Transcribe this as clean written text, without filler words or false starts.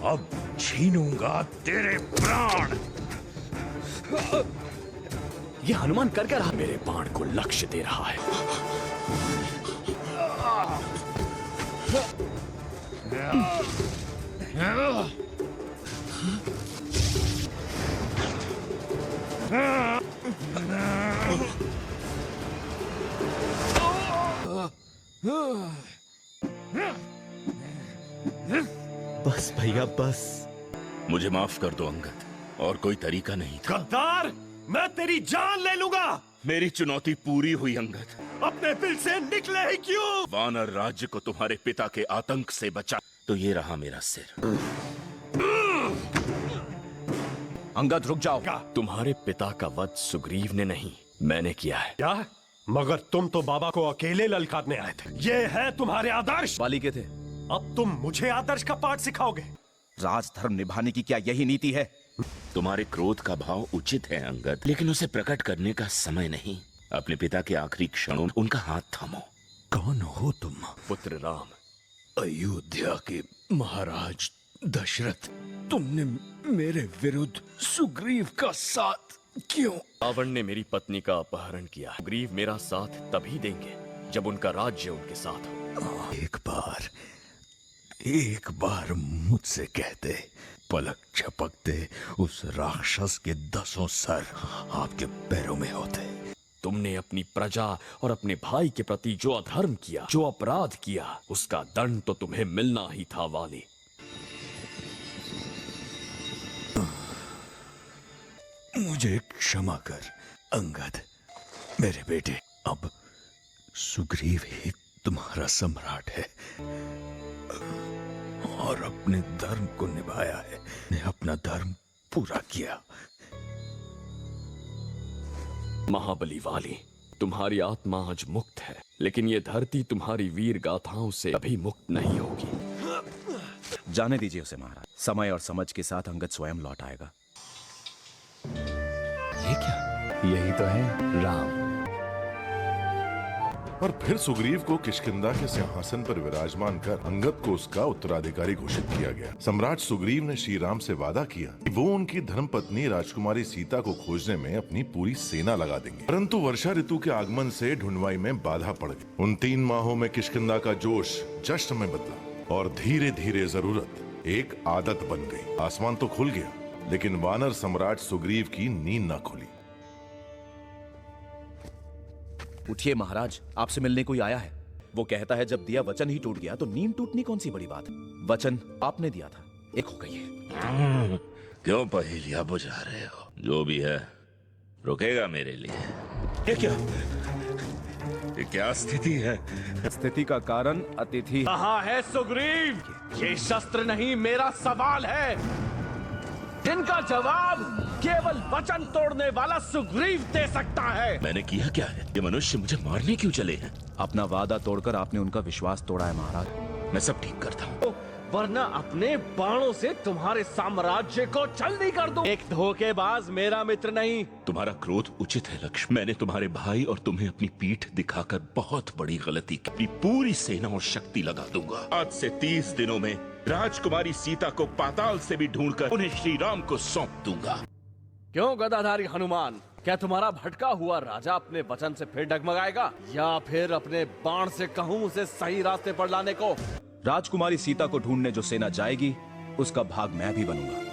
अब छीनूंगा तेरे प्राण। ये हनुमान कर क्या रहा? मेरे बाण को लक्ष्य दे रहा है। बस भैया बस। मुझे माफ कर दो अंगद, और कोई तरीका नहीं था। गद्दार, मैं तेरी जान ले लूंगा। मेरी चुनौती पूरी हुई अंगद। अपने दिल से निकले ही क्यों? वानर राज्य को तुम्हारे पिता के आतंक से बचा, तो ये रहा मेरा सिर। अंगद रुक जाओ। तुम्हारे पिता का वध सुग्रीव ने नहीं, मैंने किया है। क्या? मगर तुम तो बाबा को अकेले ललकारने आए थे। ये है तुम्हारे आदर्श? वाली के थे। अब तुम मुझे आदर्श का पाठ सिखाओगे? राजधर्म निभाने की क्या यही नीति है? तुम्हारे क्रोध का भाव उचित है अंगद, लेकिन उसे प्रकट करने का समय नहीं। अपने पिता के आखिरी क्षणों उनका हाथ थामो। कौन हो तुम? पुत्र राम। अयोध्या के महाराज दशरथ। तुमने मेरे विरुद्ध सुग्रीव का साथ क्यों? रावण ने मेरी पत्नी का अपहरण किया। सुग्रीव मेरा साथ तभी देंगे जब उनका राज्य उनके साथ हो। एक बार मुझसे कहते, पलक झपकते उस राक्षस के 10 सर आपके पैरों में होते। तुमने अपनी प्रजा और अपने भाई के प्रति जो अधर्म किया, जो अपराध किया, उसका दंड तो तुम्हें मिलना ही था वाली। मुझे क्षमा कर अंगद, मेरे बेटे। अब सुग्रीव ही तुम्हारा सम्राट है और अपने धर्म को निभाया है, ने अपना धर्म पूरा किया। महाबली वाली, तुम्हारी आत्मा आज मुक्त है, लेकिन ये धरती तुम्हारी वीर गाथाओं से कभी मुक्त नहीं होगी। जाने दीजिए उसे महाराज। समय और समझ के साथ अंगद स्वयं लौट आएगा। ये क्या? यही तो है राम। और फिर सुग्रीव को किष्किंधा के सिंहासन पर विराजमान कर अंगद को उसका उत्तराधिकारी घोषित किया गया। सम्राट सुग्रीव ने श्री राम से वादा किया कि वो उनकी धर्मपत्नी राजकुमारी सीता को खोजने में अपनी पूरी सेना लगा देंगे। परंतु वर्षा ऋतु के आगमन से ढूंढवाई में बाधा पड़ गई। उन 3 माहों में किष्किंधा का जोश जश्न में बदला और धीरे धीरे जरूरत एक आदत बन गई। आसमान तो खुल गया, लेकिन वानर सम्राट सुग्रीव की नींद न खुली। उठिए महाराज, आपसे मिलने कोई आया है। वो कहता है जब दिया वचन ही टूट गया तो नींद टूटनी कौन सी बड़ी बात है। वचन आपने दिया था, एक हो गई है। क्यों पहेलियां बुझा रहे हो? जो भी है रुकेगा मेरे लिए। ये क्या स्थिति है? स्थिति का कारण अतिथि। कहाँ है सुग्रीव? ये शस्त्र नहीं, मेरा सवाल है। इनका जवाब केवल वचन तोड़ने वाला सुग्रीव दे सकता है। मैंने किया क्या है? ये मनुष्य मुझे मारने क्यों चले हैं? अपना वादा तोड़कर आपने उनका विश्वास तोड़ा है महाराज। मैं सब ठीक करता हूँ, वरना अपने बाणों से तुम्हारे साम्राज्य को छलनी कर दूं। एक धोखेबाज मेरा मित्र नहीं। तुम्हारा क्रोध उचित है लक्ष्मण। मैंने तुम्हारे भाई और तुम्हें अपनी पीठ दिखाकर बहुत बड़ी गलती की। अपनी पूरी सेना और शक्ति लगा दूंगा। आज से 30 दिनों में राजकुमारी सीता को पाताल से भी ढूंढकर उन्हें श्री राम को सौंप दूंगा। क्यों गदाधारी हनुमान, क्या तुम्हारा भटका हुआ राजा अपने वचन से फिर डगमगाएगा, या फिर अपने बाण से कहूं उसे सही रास्ते पर लाने को? राजकुमारी सीता को ढूंढने जो सेना जाएगी उसका भाग मैं भी बनूंगा।